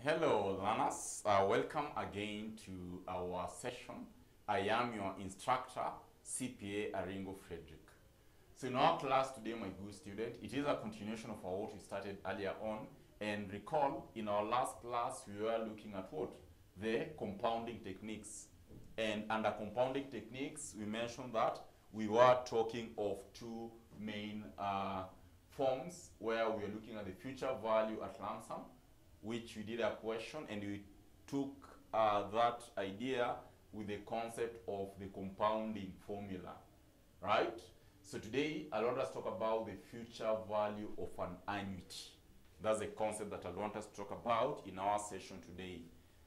Hello learners, welcome again to our session. I am your instructor, CPA Aringo Frederick. So in our class today, my good student, it is a continuation of what we started earlier on. And recall, in our last class, we were looking at what? The compounding techniques. And under compounding techniques, we mentioned that we were talking of two main forms where we are looking at the future value at lump sum, which we did a question, and we took that idea with the concept of the compounding formula, right? So today, I want us to talk about the future value of an annuity. That's a concept that I want us to talk about in our session today,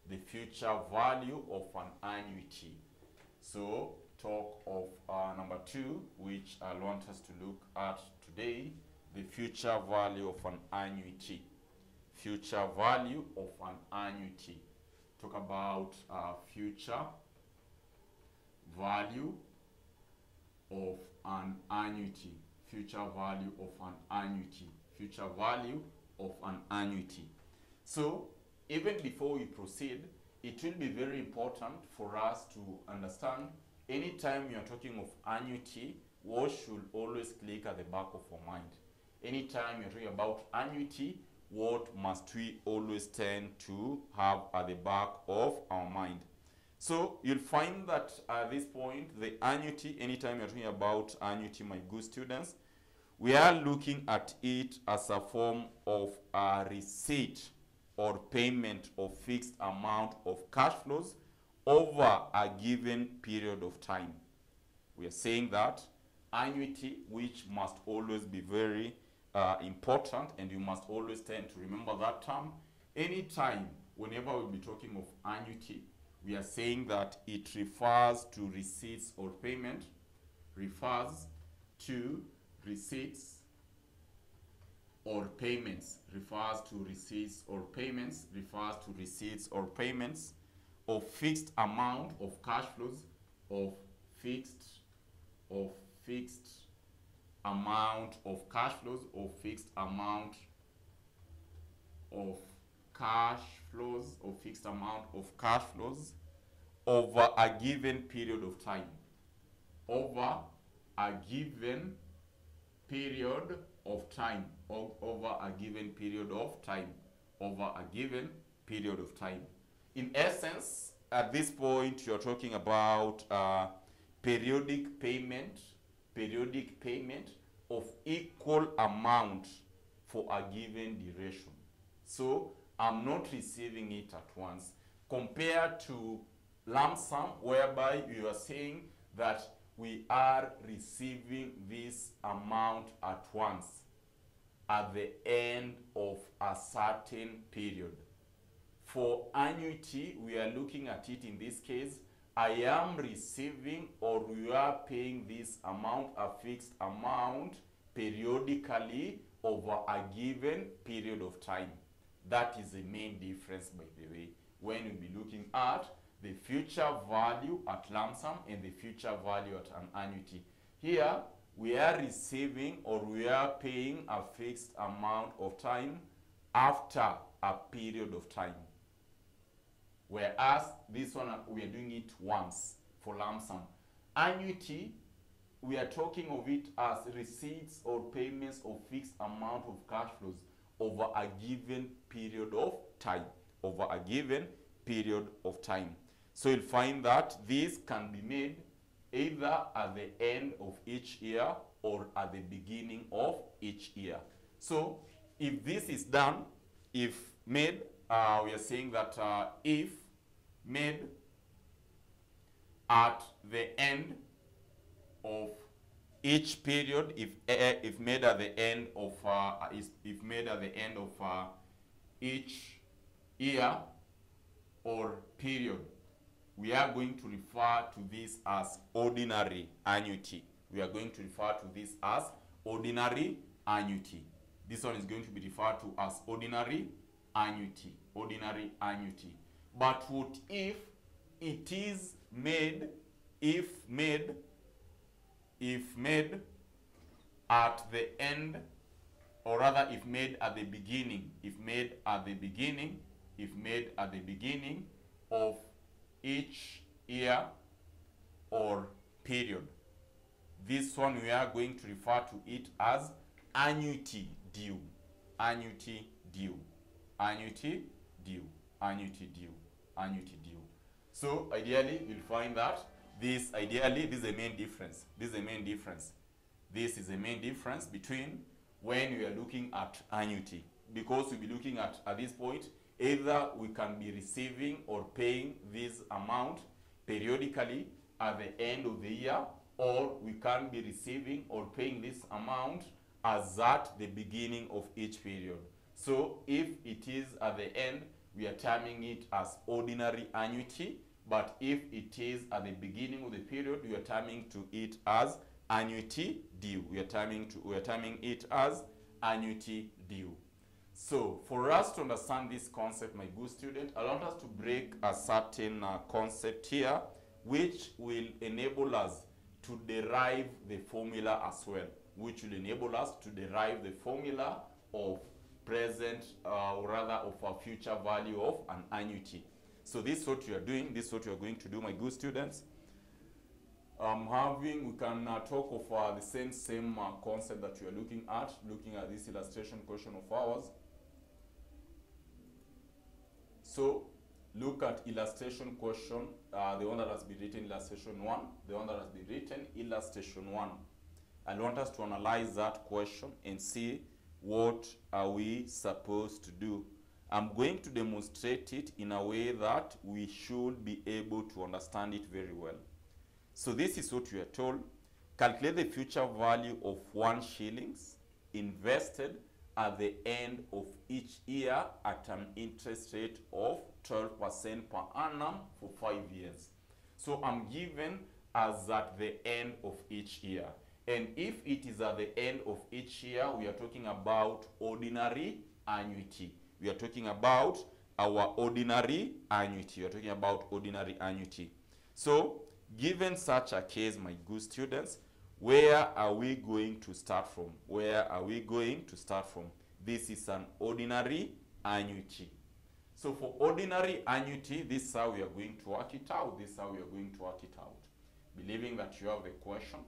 the future value of an annuity. So talk of number 2, which I want us to look at today, the future value of an annuity. Future value of an annuity. Talk about future value of an annuity. Future value of an annuity. Future value of an annuity. So even before we proceed, it will be very important for us to understand anytime you are talking of annuity, what should always click at the back of our mind. Anytime you're talking about annuity, what must we always tend to have at the back of our mind? So you'll find that at this point, the annuity, anytime you're talking about annuity, my good students, we are looking at it as a form of a receipt or payment of fixed amount of cash flows over a given period of time. We are saying that annuity, which must always be very important, and you must always tend to remember that term. Anytime, whenever we'll be talking of annuity, we are saying that it refers to receipts or payment, refers to receipts or payments, refers to receipts or payments, refers to receipts or payments of fixed amount of cash flows, of fixed amount of cash flows, or fixed amount of cash flows, or fixed amount of cash flows over a given period of time. Over a given period of time. Over a given period of time. Over a given period of time. In essence, at this point, you're talking about periodic payment of equal amount for a given duration. So I'm not receiving it at once, compared to lump sum, whereby you are saying that we are receiving this amount at once at the end of a certain period. For annuity, we are looking at it in this case, I am receiving, or we are paying this amount, a fixed amount, periodically over a given period of time. That is the main difference, by the way, when we'll be looking at the future value at lump sum and the future value at an annuity. Here, we are receiving, or we are paying a fixed amount of time after a period of time. Whereas this one, we are doing it once for lump sum. Annuity, we are talking of it as receipts or payments of fixed amount of cash flows over a given period of time. Over a given period of time. So you'll find that this can be made either at the end of each year or at the beginning of each year. So if this is done, if made, we are saying that if made at the end of each period, if made at the end of if made at the end of each year or period, we are going to refer to this as ordinary annuity. We are going to refer to this as ordinary annuity. This one is going to be referred to as ordinary annuity. Ordinary annuity. But what if it is made, if made at the end, or rather if made at the beginning, if made at the beginning if made at the beginning of each year or period. This one we are going to refer to it as annuity due. Annuity due. Annuity due. Annuity due. Annuity due. So ideally you'll find that this is the main difference. This is the main difference. This is the main difference between when we are looking at annuity, because we'll be looking at this point, either we can be receiving or paying this amount periodically at the end of the year, or we can be receiving or paying this amount as at the beginning of each period. So if it is at the end, we are terming it as ordinary annuity, but if it is at the beginning of the period, we are terming to it as annuity due. We are terming it as annuity due. So for us to understand this concept, my good student, I want us to break a certain concept here, which will enable us to derive the formula as well, which will enable us to derive the formula of present, or rather of a future value of an annuity. So this is what you are doing, this is what you are going to do, my good students. We can talk of the same concept that you are looking at this illustration question of ours. So look at illustration question, the one that has been written illustration 1, the one that has been written illustration 1. I want us to analyze that question and see what are we supposed to do. I'm going to demonstrate it in a way that we should be able to understand it very well. So this is what we are told. Calculate the future value of 1 shillings invested at the end of each year at an interest rate of 12% per annum for 5 years. So I'm given as at the end of each year. And if it is at the end of each year, we are talking about ordinary annuity. We are talking about our ordinary annuity. We are talking about ordinary annuity. So given such a case, my good students, where are we going to start from? Where are we going to start from? This is an ordinary annuity. So for ordinary annuity, this is how we are going to work it out. This is how we are going to work it out. Believing that you have the question.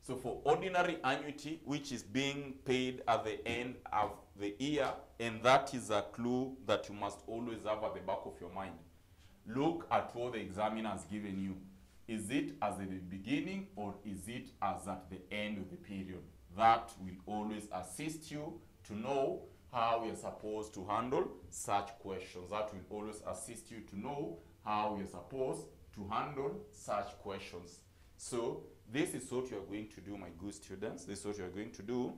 So for ordinary annuity, which is being paid at the end of the year, and that is a clue that you must always have at the back of your mind. Look at what the examiner has given you. Is it as at the beginning or is it as at the end of the period? That will always assist you to know how we are supposed to handle such questions. That will always assist you to know how we are supposed to handle such questions. So this is what you are going to do, my good students. This is what you are going to do.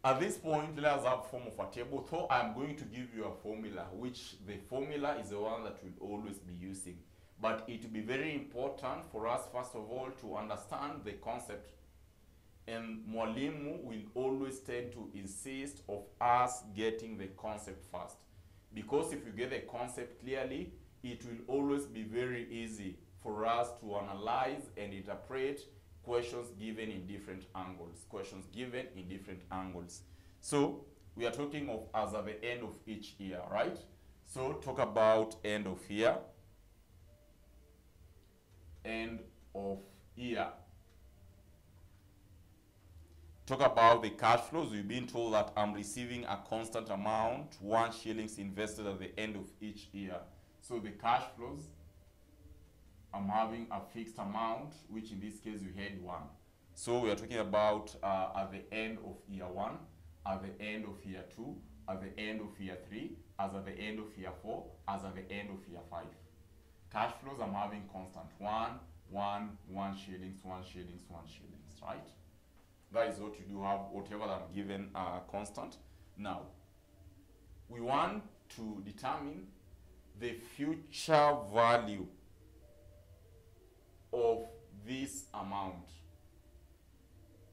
At this point, let us have a form of a table. So I'm going to give you a formula, which the formula is the one that we'll always be using. But it will be very important for us, first of all, to understand the concept. And Mwalimu will always tend to insist of us getting the concept first. Because if you get the concept clearly, it will always be very easy for us to analyze and interpret questions given in different angles. Questions given in different angles. So we are talking of as at the end of each year, right? So talk about end of year. End of year. Talk about the cash flows. We've been told that I'm receiving a constant amount, 1 shillings invested at the end of each year. So the cash flows, I'm having a fixed amount, which in this case we had 1. So we are talking about at the end of year 1, at the end of year 2, at the end of year 3, as at the end of year 4, as at the end of year 5. Cash flows, I'm having constant 1 shillings, 1 shillings, 1 shillings, right? That is what you do have, whatever I'm given constant. Now, we want to determine the future value of this amount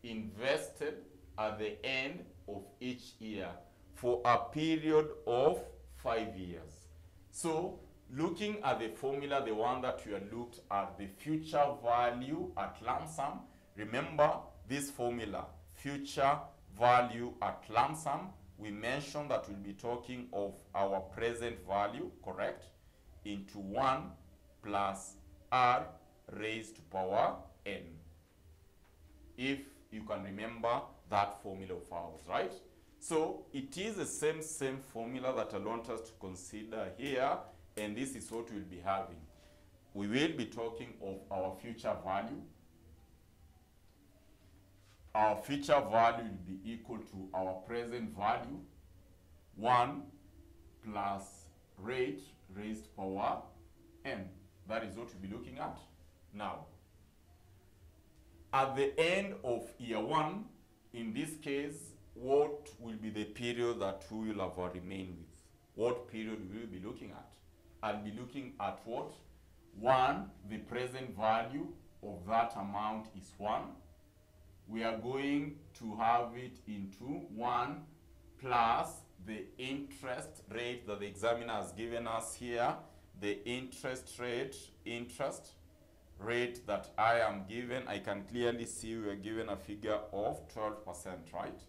invested at the end of each year for a period of 5 years. So, looking at the formula, the one that we have looked at, the future value at lump sum, remember this formula, future value at lump sum, we mentioned that we'll be talking of our present value, correct, into 1 plus r raised to power n. If you can remember that formula of ours, right? So it is the same formula that I want us to consider here, and this is what we'll be having. We will be talking of our future value. Our future value will be equal to our present value, 1 plus rate raised to power n. That is what we'll be looking at. Now, at the end of year 1, in this case, what will be the period that we will have remained with? What period will we be looking at? I'll be looking at what? 1, the present value of that amount is 1. We are going to have it into 1 plus the interest rate that the examiner has given us here, the interest rate that I am given. I can clearly see we are given a figure of 12%, right?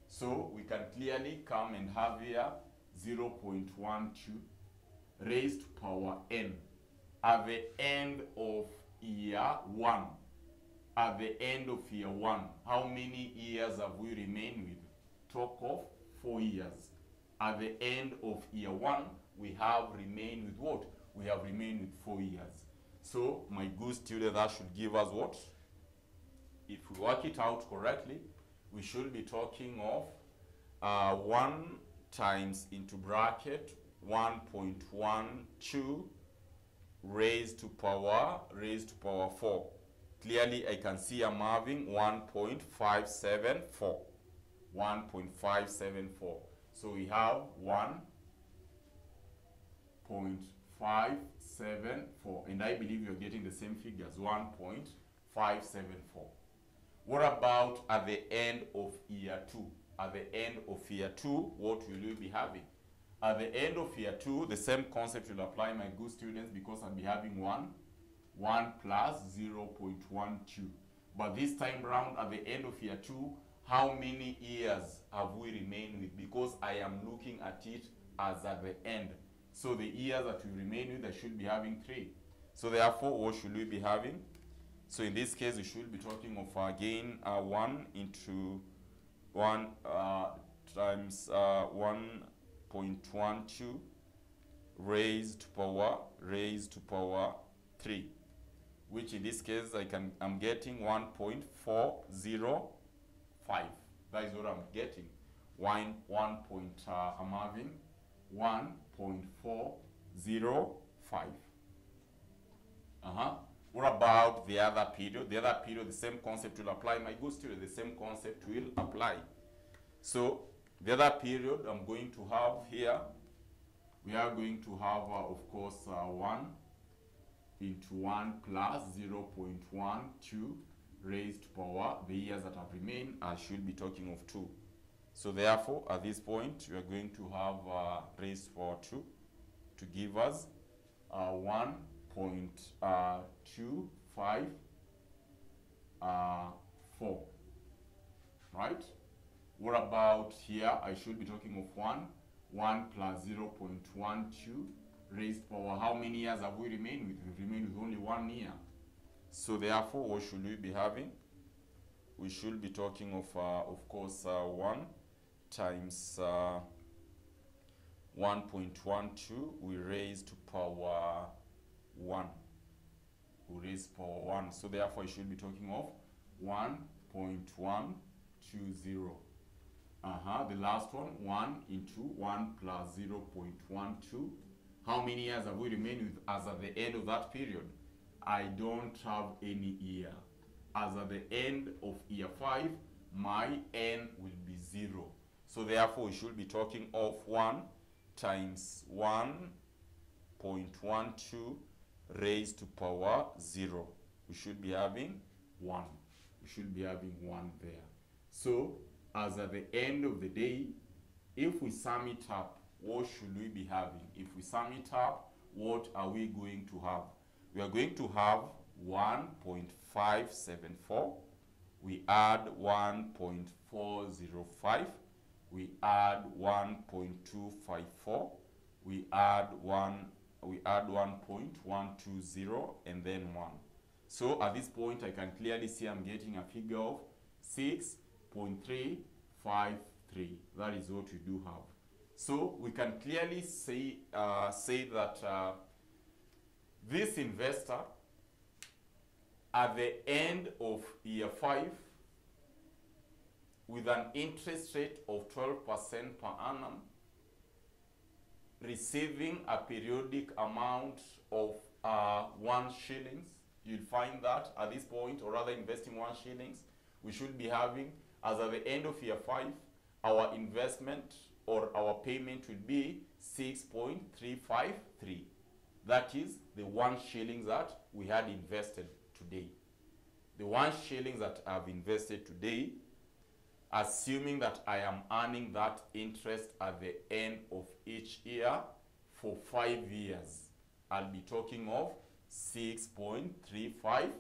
So we can clearly come and have here 0.12 raised to power n at the end of year 1. At the end of year 1, how many years have we remained with? Talk of 4 years. At the end of year 1, we have remained with what? We have remained with 4 years. So, my good student, that should give us what? If we work it out correctly, we should be talking of 1 times into bracket 1.12 raised to power 4. Clearly, I can see I'm having 1.574. 1.574. So we have 1.574. And I believe you're getting the same figures, 1.574. What about at the end of year 2? At the end of year 2, what will you be having? At the end of year 2, the same concept will apply, my good students, because I'll be having 1 plus 0.12. But this time round, at the end of year 2, how many years have we remained with? Because I am looking at it as at the end. So the years that we remain with, I should be having 3. So therefore, what should we be having? So in this case, we should be talking of again 1 into 1 times 1.12 raised to power 3. Which in this case I'm getting 1.405. That is what I'm getting. I'm having 1.405. What about the other period? The other period, the same concept will apply, my good student. The same concept will apply. So the other period I'm going to have here, we are going to have, of course, 1 into 1 plus 0.12 raised to power, the years that have remained, I should be talking of 2. So therefore, at this point, we are going to have raised to power 2 to give us 1.254, right? What about here? I should be talking of 1 plus 0.12 raised to power. How many years have we remained with? We've remained with only 1 year. So therefore, what should we be having? We should be talking of course, 1 times 1.12, we raise to power 1. We raise power 1. So therefore, I should be talking of 1.120. The last one, 1 into 1 plus 0.12. How many years have we remained with as at the end of that period? I don't have any year. As at the end of year 5, my n will be 0. So therefore, we should be talking of 1 times 1.12 raised to power 0. We should be having 1. We should be having 1 there. So, as at the end of the day, if we sum it up, what should we be having? If we sum it up, what are we going to have? We are going to have 1.574. We add 1.405. we add 1.254, we add 1.120, and then 1. So at this point, I can clearly see I'm getting a figure of 6.353. That is what we do have. So we can clearly say that this investor, at the end of year 5, with an interest rate of 12% per annum, receiving a periodic amount of 1 shilling, you'll find that at this point, or rather investing 1 shilling, we should be having, as at the end of year 5, our investment or our payment will be 6.353. That is the 1 shilling that we had invested today. The 1 shilling that I've invested today, assuming that I am earning that interest at the end of each year for 5 years, I'll be talking of 6.353.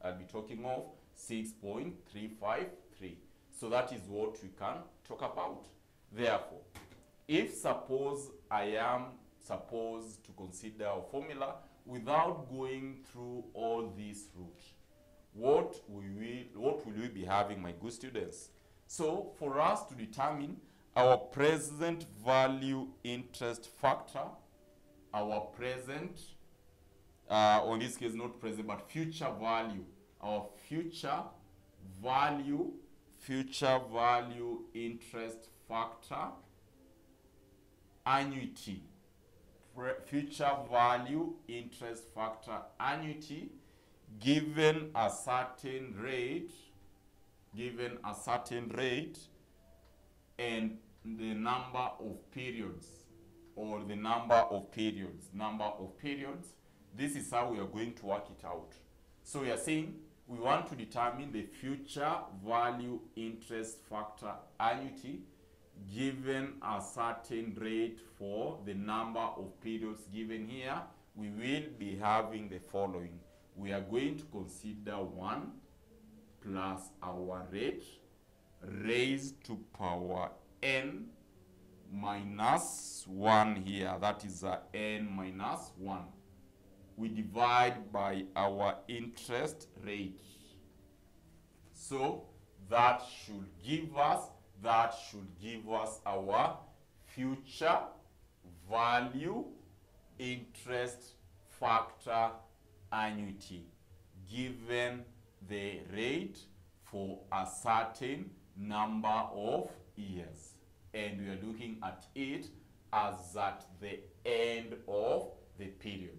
I'll be talking of 6.353. So that is what we can talk about. Therefore, if suppose I am supposed to consider a formula without going through all these routes, what will we be having, my good students? So for us to determine our present value interest factor, our present, or in this case not present but future value, our future value interest factor annuity, future value interest factor annuity, given a certain rate, and the number of periods, or the number of periods, this is how we are going to work it out. So we are saying we want to determine the future value interest factor annuity given a certain rate for the number of periods given here. We will be having the following. We are going to consider 1 plus our rate raised to power n minus 1 here. That is n minus 1. We divide by our interest rate. So that should give us our future value interest factor annuity given the rate for a certain number of years, and we are looking at it as at the end of the period,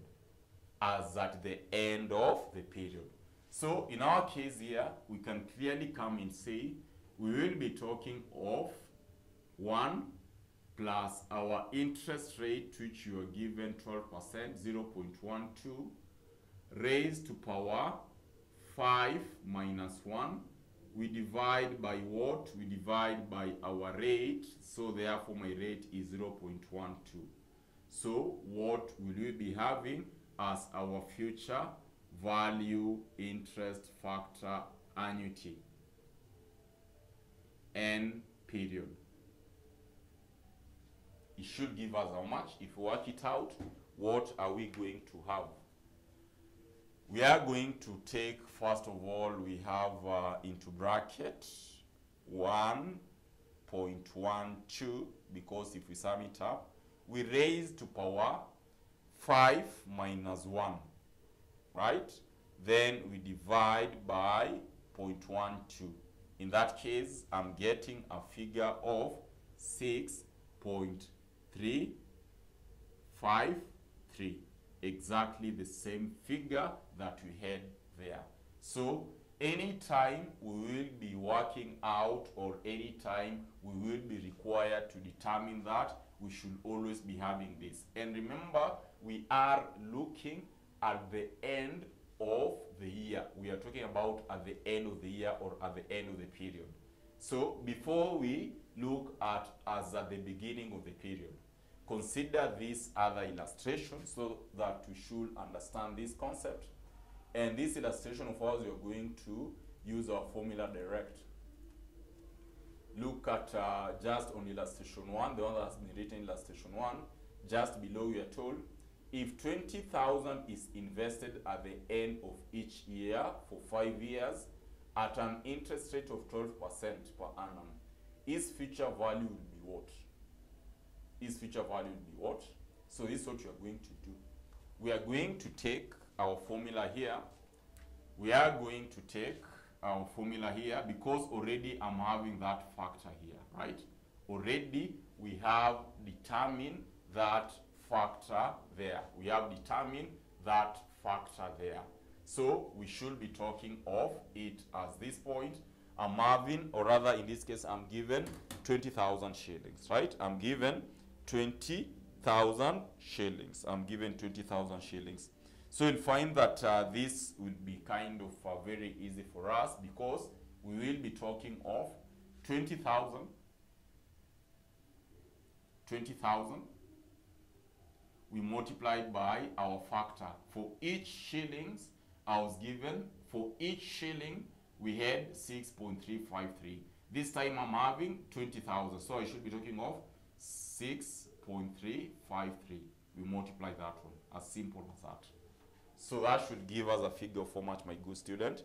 So in our case here, we can clearly come and say we will be talking of 1 plus our interest rate, which you are given 12%, 0.12, raised to power 5 minus 1. We divide by what? We divide by our rate. So therefore my rate is 0.12. So what will we be having as our future value interest factor annuity? N period. It should give us how much? If we work it out, what are we going to have? We are going to take, first of all, we have into bracket 1.12, because if we sum it up, we raise to power 5 minus 1, right? Then we divide by 0.12. In that case, I'm getting a figure of 6.353. Exactly the same figure that we had there. So anytime we will be working out, or anytime we will be required to determine that, we should always be having this. And remember, we are looking at the end of the year. We are talking about at the end of the year, or at the end of the period. So before we look at as at the beginning of the period, consider this other illustration so that we should understand this concept. And this illustration of ours, we are going to use our formula direct. look at just on illustration 1, the one that has been written in illustration 1, just below we are told, if 20,000 is invested at the end of each year for 5 years at an interest rate of 12% per annum, its future value will be what? Its future value will be what? So this is what you are going to do. We are going to take our formula here. We are going to take our formula here because already I'm having that factor here, right? Already we have determined that factor there. We have determined that factor there. So we should be talking of it as this point. I'm having, or rather in this case, I'm given 20,000 shillings, right? I'm given 20,000 shillings. I'm given 20,000 shillings. So you'll find that this will be kind of very easy for us because we will be talking of 20,000, we multiplied by our factor. For each shillings I was given, for each shilling we had 6.353. This time I'm having 20,000, so I should be talking of 6.353. We multiply that one, as simple as that. So that should give us a figure of how much, my good student?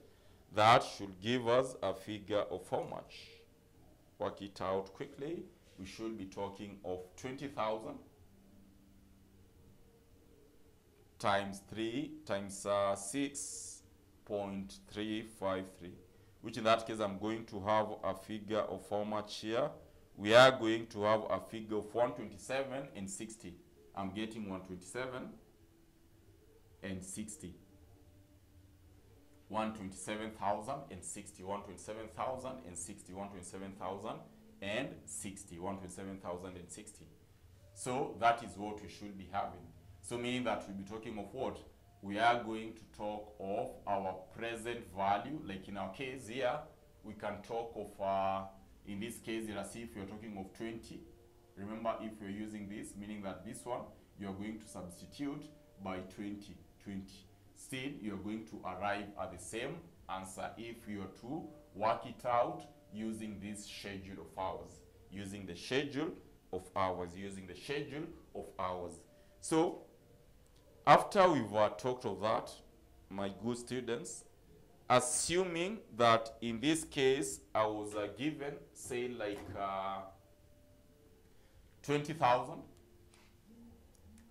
That should give us a figure of how much? Work it out quickly. We should be talking of 20,000 times 3 times 6.353, which in that case I'm going to have a figure of how much here? We are going to have a figure of 127 and 60. I'm getting 127 and 60. 127,060, 127,060, 127,060, 127,060. So that is what we should be having. So meaning that we'll be talking of what? We are going to talk of our present value. Like in our case here, we can talk of, in this case, let's see if you're talking of 20. Remember, if you're using this, meaning that this one, you're going to substitute by 20. Still, you're going to arrive at the same answer if you're to work it out using this schedule of hours. Using the schedule of hours. So, after we've talked of that, my good students, assuming that in this case I was given, say, like 20,000,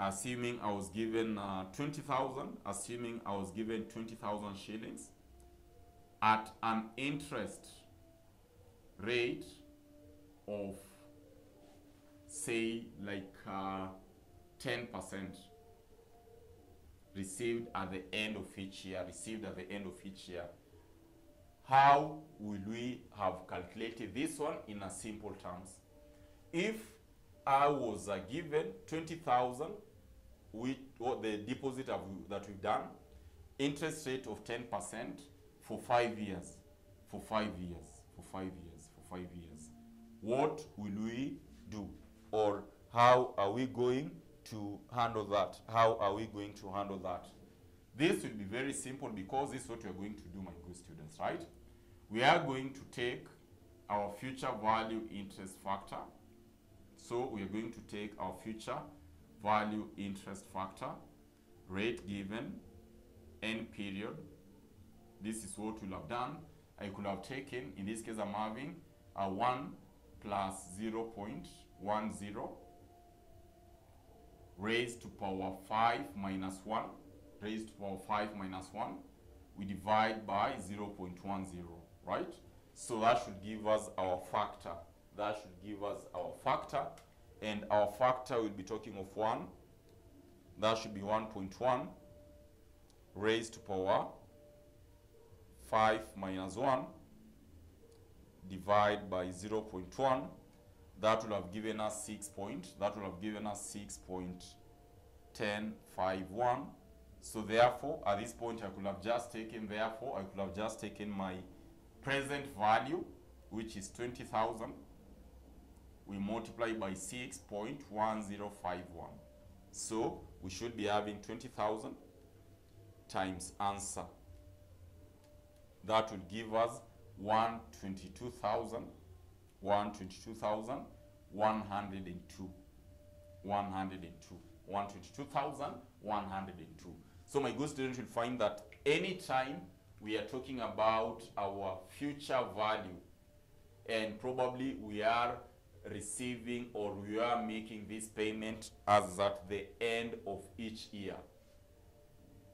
assuming I was given 20,000, assuming I was given 20,000 shillings at an interest rate of, say, like 10%. Received at the end of each year, How will we have calculated this one in a simple terms? If I was given 20,000, with what the deposit that we've done, interest rate of 10% for 5 years, what will we do? Or how are we going to handle that? This will be very simple because this is what we are going to do, my good students, right? We are going to take our future value interest factor. So we are going to take our future value interest factor, rate given, end period. This is what we'll have done. I could have taken, in this case I'm having a 1 plus 0.10 raised to power 5 minus 1, we divide by 0.10, right? So that should give us our factor. And our factor will be talking of 1. That should be 1.1 raised to power 5 minus 1, divide by 0.1. That will have given us 6.1051. So therefore, at this point, I could have just taken my present value, which is 20,000. We multiply by 6.1051. So we should be having 20,000 times answer. That will give us 122,000 122,102. 122,102. So my good students will find that anytime we are talking about our future value, and probably we are receiving or we are making this payment as at the end of each year,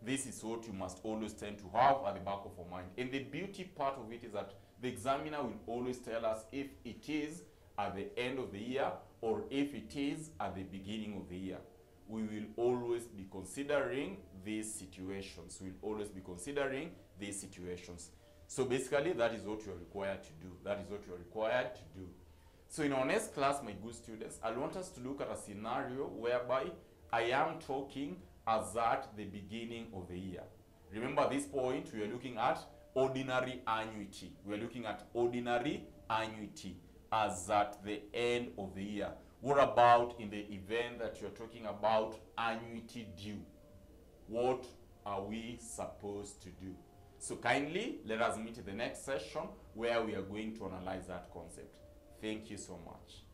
this is what you must always tend to have at the back of your mind. And the beauty part of it is that the examiner will always tell us if it is at the end of the year or if it is at the beginning of the year. We will always be considering these situations. We will always be considering these situations. So basically, that is what you are required to do. That is what you are required to do. So in our next class, my good students, I want us to look at a scenario whereby I am talking as at the beginning of the year. Remember this point, we are looking at ordinary annuity. We are looking at ordinary annuity as at the end of the year. What about in the event that you're talking about annuity due? What are we supposed to do? So kindly let us meet in the next session where we are going to analyze that concept. Thank you so much.